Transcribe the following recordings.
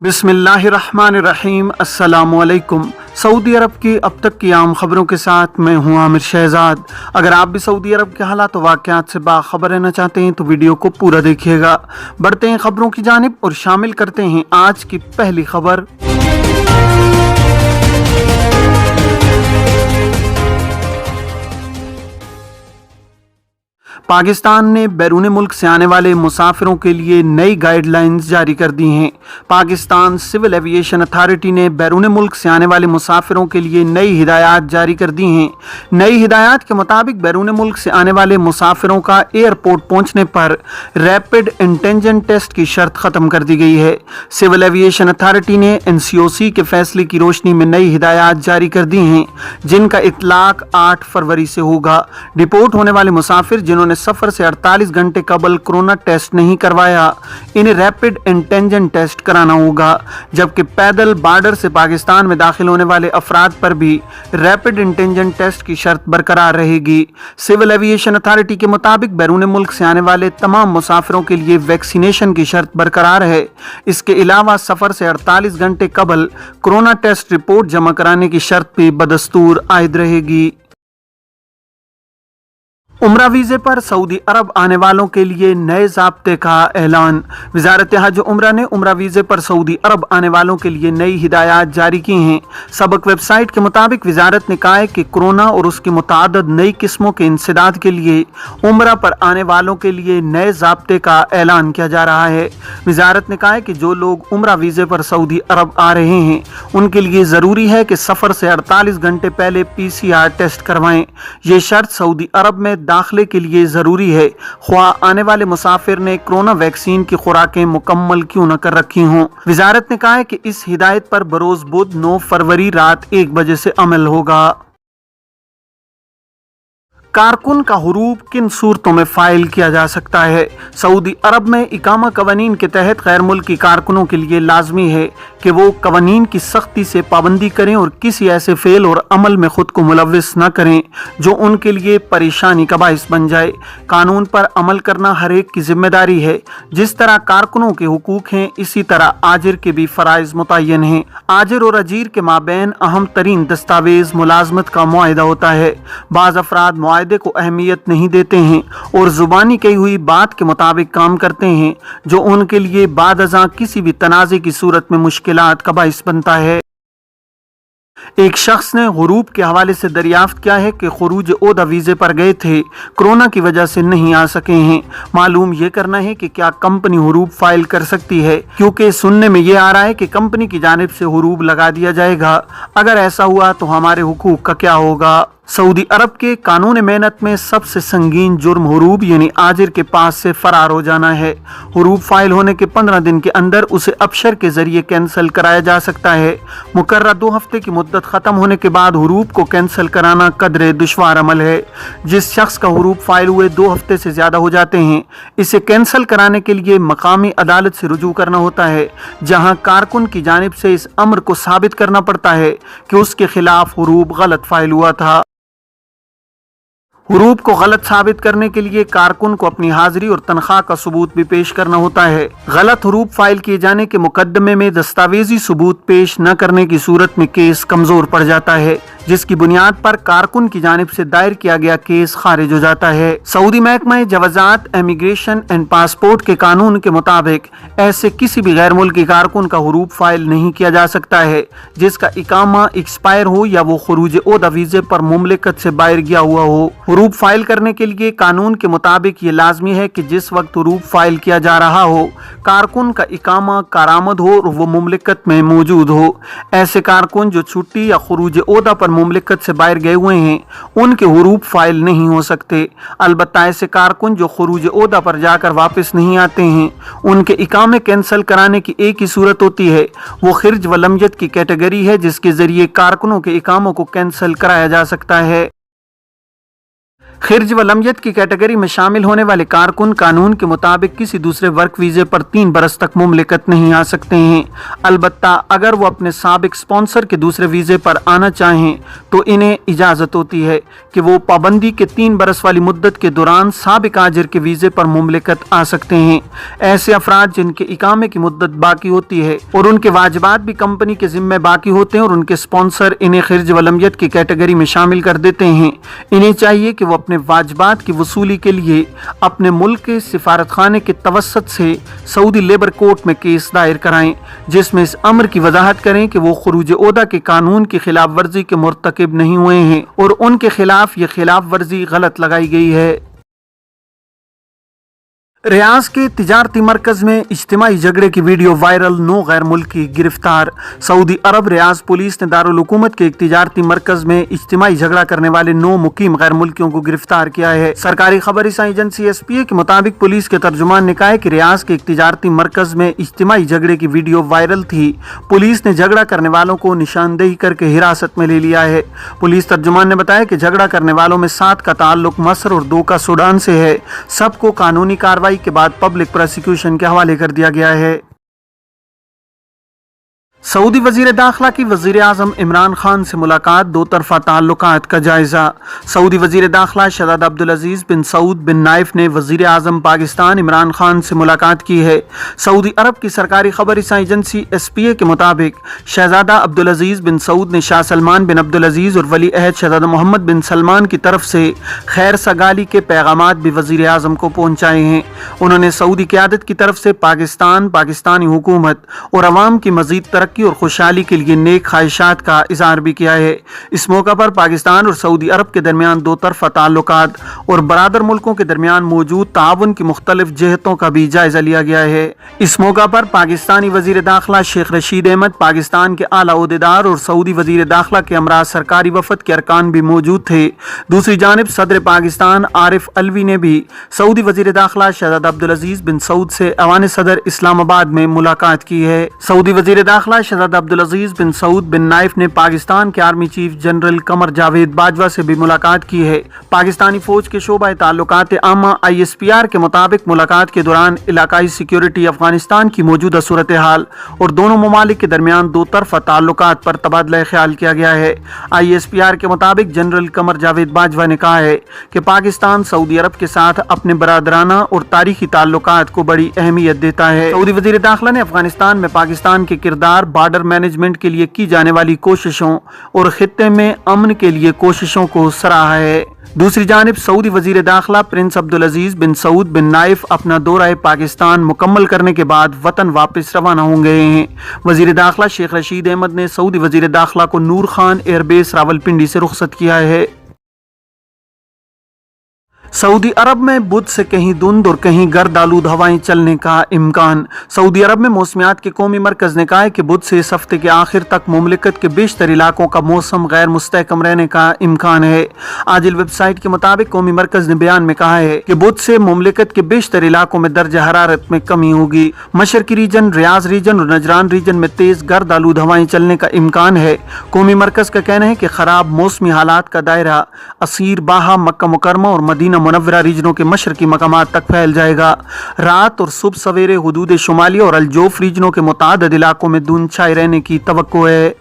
बिस्मिल्लाहिर्रहमानिर्रहीम। अस्सलामुअलैकुम। सऊदी अरब की अब तक की आम खबरों के साथ मैं हूं आमिर शहजाद। अगर आप भी सऊदी अरब के हालात और वाक़यात से बाखबर रहना चाहते हैं तो वीडियो को पूरा देखिएगा। बढ़ते हैं खबरों की जानिब और शामिल करते हैं आज की पहली खबर। पाकिस्तान ने बैरून मुल्क से आने वाले मुसाफिरों के लिए नई गाइडलाइंस जारी कर दी हैं। पाकिस्तान सिविल एविएशन अथॉरिटी ने बैरून मुल्क से आने वाले मुसाफिरों के लिए नई हिदायत जारी कर दी हैं। नई हिदायत के मुताबिक बैरून मुल्क से आने वाले मुसाफिरों का एयरपोर्ट पहुंचने पर रैपिड एंटीजन टेस्ट की शर्त खत्म कर दी गई है। सिविल एविएशन अथॉरिटी ने NCOC के फैसले की रोशनी में नई हिदायत जारी कर दी हैं, जिनका इतलाक 8 फरवरी से होगा। डिपोर्ट होने वाले मुसाफिर जिन्होंने सफर से 48 घंटे कबल कोरोना टेस्ट नहीं करवाया, इन्हें रैपिड एंटीजन टेस्ट कराना होगा, जबकि पैदल बॉर्डर से पाकिस्तान में दाखिल होने वाले अफराद पर भी रैपिड एंटीजन टेस्ट की शर्त बरकरार रहेगी। सिविल एविएशन अथॉरिटी के मुताबिक बैरून मुल्क से आने वाले तमाम मुसाफिरों के लिए वैक्सीनेशन की शर्त बरकरार है। इसके अलावा सफर से 48 घंटे कबल कोरोना टेस्ट रिपोर्ट जमा कराने की शर्त भी बदस्तूर आयद रहेगी। उम्रा वीज़े पर सऊदी अरब आने वालों के लिए नए ज़ाब्ते का ऐलान। वज़ारत हज उम्रा ने उम्रा वीज़े पर सऊदी अरब आने वालों के लिए नई हिदायत जारी की हैं। सबक वेबसाइट के मुताबिक वज़ारत ने कहा है कि कोरोना और उसकी मुतादद नई किस्मों के इंसदाद के लिए उम्रा पर आने वालों के लिए नए ज़ाब्ते का ऐलान किया जा रहा है। वज़ारत ने कहा है कि जो लोग उम्रा वीज़े पर सऊदी अरब आ रहे हैं उनके लिए ज़रूरी है कि सफ़र से 48 घंटे पहले PCR टेस्ट करवाएं। ये शर्त सऊदी अरब में दाखिले के लिए ज़रूरी है, ख्वाह आने वाले मुसाफिर ने कोरोना वैक्सीन की खुराकें मुकम्मल क्यों न कर रखी हों। वज़ारत ने कहा है कि इस हिदायत पर बरोज़ बुध 9 फरवरी रात 1 बजे से अमल होगा। कारकुन का हुरूब किन सूरतों में फ़ाइल किया जा सकता है? सऊदी अरब में इकामा कवानीन के तहत गैर मुल्की कारकुनों के लिए लाजमी है कि वो कवानीन की सख्ती से पाबंदी करें और किसी ऐसे फेल और अमल में खुद को मुलव्विस न करें जो उनके लिए परेशानी का बाइस बन जाए। कानून पर अमल करना हर एक की जिम्मेदारी है। जिस तरह कारकुनों के हुकूक हैं, इसी तरह आजिर के भी फ़राइज़ मुतय्यन हैं। आजिर और अजीर के माबैन अहम तरीन दस्तावेज़ मुलाजमत का मुआहदा होता है। बाज़ अफराद मुआहदे को अहमियत नहीं देते हैं और जुबानी कही हुई बात के मुताबिक काम करते हैं, जो उनके लिए बाद अज़ां किसी भी तनाज़े की सूरत में मुश्किलात का बाइस बनता है। एक शख्स ने हुरूब के हवाले से दरियाफ्त किया है कि खुरूज ओदा वीज़े पर गए थे, कोरोना की वजह से नहीं आ सके हैं। मालूम ये करना है कि क्या कंपनी हुरूब फाइल कर सकती है, क्योंकि सुनने में ये आ रहा है कि कंपनी की जानिब से हुरूब लगा दिया जाएगा। अगर ऐसा हुआ तो हमारे हुकूक का क्या होगा? सऊदी अरब के कानून मेहनत में सबसे संगीन जुर्म हुरूब यानी आजिर के पास से फरार हो जाना है। हुरूब फाइल होने के 15 दिन के अंदर उसे अबशर के जरिए कैंसिल कराया जा सकता है। मुकर्रर 2 हफ्ते की मुद्दत खत्म होने के बाद हुरूब को कैंसिल कराना कदरे दुश्वार अमल है। जिस शख्स का हुरूब फाइल हुए 2 हफ्ते से ज्यादा हो जाते हैं, इसे कैंसिल कराने के लिए मकामी अदालत से रुजू करना होता है, जहाँ कारकुन की जानिब से इस अम्र को साबित करना पड़ता है कि उसके खिलाफ हुरूब गलत फाइल हुआ था। हुरूब को गलत साबित करने के लिए कारकुन को अपनी हाजिरी और तनख्वाह का सबूत भी पेश करना होता है। गलत हुरूब फाइल किए जाने के मुकदमे में दस्तावेजी सबूत पेश न करने की सूरत में केस कमजोर पड़ जाता है, जिसकी बुनियाद पर कारकुन की जानिब से दायर किया गया केस खारिज हो जाता है। सऊदी महकमा जवाजात, इमिग्रेशन एंड पासपोर्ट के कानून के मुताबिक ऐसे किसी भी गैर मुल्की कारकुन का हुरूब फाइल नहीं किया जा सकता है जिसका इकामा एक्सपायर हो या वो खुरूज ओदा वीज़े पर मुमलिकत से बाहर गया हुआ हो। हुरूब फाइल करने के लिए कानून के मुताबिक ये लाजमी है कि जिस वक्त हुरूब फाइल किया जा रहा हो, कारकुन का इकामा कारामद हो और वो मुमलिकत में मौजूद हो। ऐसे कारकुन जो छुट्टी या खुरूज ओदा पर मुमलिकत से बाहर गए हुए हैं, उनके हुरूब फाइल नहीं हो सकते। अलबत्ता ऐसे कारकुन जो खुरूज ओदा पर जाकर वापस नहीं आते हैं, उनके इकामे कैंसिल कराने की एक ही सूरत होती है, वो खिर्ज व लमयत की कैटेगरी है जिसके जरिए कारकुनों के इकामों को कैंसिल कराया जा सकता है। खिर्ज व लम्यत की कैटेगरी में शामिल होने वाले कारकुन कानून के मुताबिक किसी दूसरे वर्क वीजे पर 3 बरस तक मुमलिकत नहीं आ सकते हैं। अलबत्ता अगर वो अपने साबिक स्पॉन्सर के दूसरे वीजे पर आना चाहें तो इन्हें इजाज़त होती है कि वो पाबंदी के 3 बरस वाली मुद्दत के दौरान साबिक आजिर के वीजे पर मुमलिकत आ सकते हैं। ऐसे अफराद जिनके इकामे की मुद्दत बाकी होती है और उनके वाजिबात भी कंपनी के जिम्मे बाकी होते हैं और उनके स्पॉन्सर इन्हें खिर्ज व लम्यत की कैटेगरी में शामिल कर देते हैं, इन्हें चाहिए कि वो अपने वाजिबात की वसूली के लिए अपने मुल्क के सिफारत खाने के तवस्सुत से सऊदी लेबर कोर्ट में केस दायर कराएं, जिसमें इस अमर की वजाहत करें कि वो खुरूज ओहदा के कानून की खिलाफ वर्जी के मुर्तकिब नहीं हुए हैं और उनके खिलाफ ये खिलाफ वर्जी गलत लगाई गई है। रियाज के तिजारती मरकज में इज्तिमाई झगड़े की वीडियो वायरल, 9 गैर मुल्की गिरफ्तार। सऊदी अरब रियाज पुलिस ने दारुल हुकूमत के एक तिजारती मरकज में इज्तिमाई झगड़ा करने वाले 9 मुकीम गैर मुल्कियों को गिरफ्तार किया है। सरकारी खबर रसाई एजेंसी SPA के मुताबिक पुलिस के तर्जुमान ने कहा है कि रियाज के एक तिजारती मरकज में इज्तिमाई झगड़े की वीडियो वायरल थी। पुलिस ने झगड़ा करने वालों को निशानदेही करके हिरासत में ले लिया है। पुलिस तर्जुमान ने बताया कि झगड़ा करने वालों में 7 का ताल्लुक मस्र और 2 का सूडान से है। सबको कानूनी कार्रवाई के बाद पब्लिक प्रोसिक्यूशन के हवाले कर दिया गया है। सऊदी वजीर दाखिला की वजीर आजम इमरान खान से मुलाकात, 2 तरफा ताल्लुकात का जायजा। सऊदी वजीर दाखिला शहजादा अब्दुल अजीज बिन सऊद बिन नाइफ ने वजीर आजम पाकिस्तान इमरान खान से मुलाकात की है। सऊदी अरब की सरकारी खबर रसाई एजेंसी SPA के मुताबिक शहजादा अब्दुल अजीज बिन सऊद ने शाह सलमान बिन अब्दुल अजीज और वली अहद शहजादा मोहम्मद बिन सलमान की तरफ से खैर सगाली के पैगामात भी वजीर आजम को पहुँचाए हैं। उन्होंने सऊदी क़यादत की तरफ से पाकिस्तान, पाकिस्तानी हुकूमत और अवाम की मजीद तरक्की और खुशहाली के लिए नेक ख्वाहिशात का इजहार भी किया है। इस मौका पर पाकिस्तान और सऊदी अरब के दरमियान 2 तरफा ताल्लुकात और बरादर मुल्कों के दरमियान मौजूद ताउन की मुख्तलिफ जहतों का भी जायजा लिया गया है। इस मौका पर पाकिस्तानी वजीर दाखिला शेख रशीद अहमद, पाकिस्तान के आला ओहदेदार और सऊदी वजीर दाखिला के हमरा सरकारी वफद के अरकान भी मौजूद थे। दूसरी जानिब सदर पाकिस्तान आरिफ अलवी ने भी सऊदी वजीर दाखिला शहजादा अब्दुल अजीज बिन सऊद से ऐवान सदर इस्लामाबाद में मुलाकात की है। सऊदी वजीर दाखिला शहजादा अब्दुल अजीज बिन सऊद बिन नाइफ ने पाकिस्तान के army chief general Qamar Javed Bajwa से भी मुलाकात की है। पाकिस्तानी फौज के शोबा ताल्लुकात आमा ISPR के मुताबिक मुलाकात के दौरान इलाकाई सिक्योरिटी, अफगानिस्तान की मौजूदा सूरत हाल और दोनों ममालिक के दरमियान 2 तरफा ताल्लुकात पर तबादला ख्याल किया गया है। ISPR के मुताबिक जनरल कमर जावेद बाजवा ने कहा है कि पाकिस्तान सऊदी अरब के साथ अपने बरादराना और तारीखी ताल्लुकात को बड़ी अहमियत देता है। सऊदी वजीर दाखिला ने अफगानिस्तान में पाकिस्तान के किरदार, बॉर्डर मैनेजमेंट के लिए की जाने वाली कोशिशों और खित्ते में अमन के लिए कोशिशों को सराहा है। दूसरी जानिब सऊदी वजीर दाखिला प्रिंस अब्दुल अजीज बिन सऊद बिन नाइफ अपना दौरा पाकिस्तान मुकम्मल करने के बाद वतन वापस रवाना हो गए हैं। वजीर दाखिला शेख रशीद अहमद ने सऊदी वजीर दाखिला को नूर खान एयरबेस रावलपिंडी से रुखसत किया है। सऊदी अरब में बुध से कहीं धुंध और कहीं गर्द आलूद हवाएं चलने का इम्कान। सऊदी अरब में मौसमियात के कौमी मरकज ने कहा है कि बुध से इस हफ्ते के आखिर तक मुमलिकत के बेशतर इलाकों का मौसम गैर मुस्तहकम रहने का इम्कान है। आजिल वेबसाइट के मुताबिक कौमी मरकज ने बयान में कहा है कि बुध से मुमलिकत के बेशतर इलाकों में दर्जा हरारत में कमी होगी। मशरकी रीजन, रियाज रीजन और नजरान रीजन में तेज गर्द आलूद हवाएं चलने का इम्कान है। कौमी मरकज का कहना है कि खराब मौसमी हालात का दायरा असीर, बाहा, मक्का मुकरमा और मदीना मुनव्वरा रीजनों के मशरकी मकामात तक फैल जाएगा। रात और सुबह सवेरे हुदूद शुमाली और अलजोफ रीजनों के मुतादिद इलाकों में धुंध छाए रहने की तवक्को है।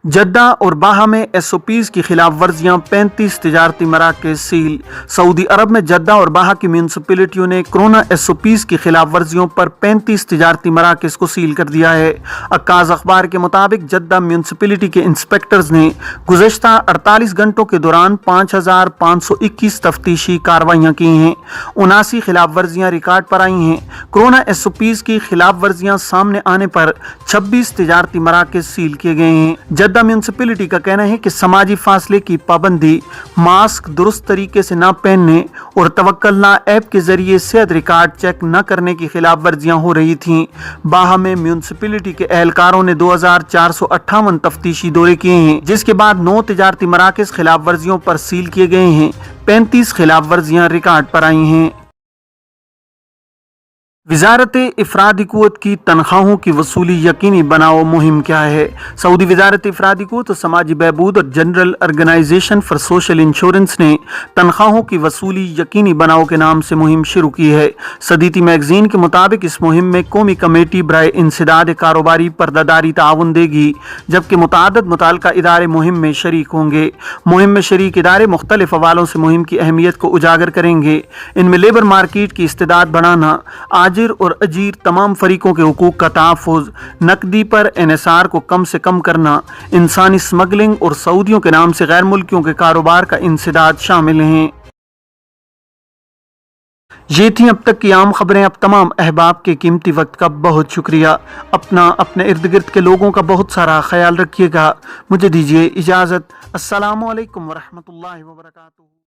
जद्दा और बाहा में SOPs की खिलाफ वर्जियां, 35 तिजारती मराकज़ सील। सऊदी अरब में जद्दा और बाहा की म्यूनसिपैलिटियों ने कोरोना SOPs की खिलाफ वर्जियों पर 35 तिजारती मराकज़ को सील कर दिया है। अक्काज़ अखबार के मुताबिक जद्दा म्यूनसिपैलिटी के इंस्पेक्टर्स ने गुज़श्ता 48 घंटों के दौरान 5521 तफ्तीशी कार्रवाइयाँ की हैं। 79 खिलाफ वर्जियाँ रिकॉर्ड पर आई हैं। कोरोना SOPs की खिलाफ वर्जियाँ सामने आने पर 26 तिजारती मराकज़ सील किए गए हैं। जद्दा म्यूनसिपैलिटी का कहना है कि समाजी फासले की पाबंदी, मास्क दुरुस्त तरीके से न पहनने और तवक्कलना ऐप के जरिए सेहत रिकॉर्ड चेक न करने की खिलाफ वर्जियां हो रही थीं। बाहा में म्यूनसिपैलिटी के एहलकारों ने 2458 तफ्तीशी दौरे किए हैं, जिसके बाद 9 तिजारती मराकज़ खिलाफ वर्जियों पर सील किए गए हैं। 35 खिलाफ वर्जियां रिकॉर्ड पर आई हैं। वजारत अफरादी क़ुव्वत की तनख्वाहों की वसूली यकीनी बनाओ मुहिम क्या है। सऊदी वजारत अफरादी क़ुव्वत और समाजी बहबूद और general organization for social insurance ने तनख्वाहों की वसूली यकीनी बनाओ के नाम से मुहिम शुरू की है। सदीती मैगजीन के मुताबिक इस मुहिम में कौमी कमेटी बराए इंसदाद कारोबारी पर्दादारी ताउन देगी, जबकि मुतादद मुताल्लिका इदारे मुहिम में शरीक होंगे। मुहिम में शरीक इदारे मुख्तलिफ हवालों से मुहिम की अहमियत को उजागर करेंगे। इनमें लेबर मार्केट की इस्तेदाद बढ़ाना, आजिर और अजीर तमाम फरीकों के हुकूक का तहफ़्फ़ुज़, नकदी पर एनएसआर को कम से कम करना, इंसानी स्मगलिंग और सऊदियों के नाम से गैर मुल्कियों के कारोबार का इंसदाद शामिल हैं। ये थी अब तक की आम खबरें। अब तमाम अहबाब के कीमती वक्त का बहुत शुक्रिया। अपने इर्द गिर्द के लोगों का बहुत सारा ख्याल रखिएगा। मुझे दीजिए इजाज़त। अस्सलामु अलैकुम वरहमतुल्लाहि वबरकातुहू।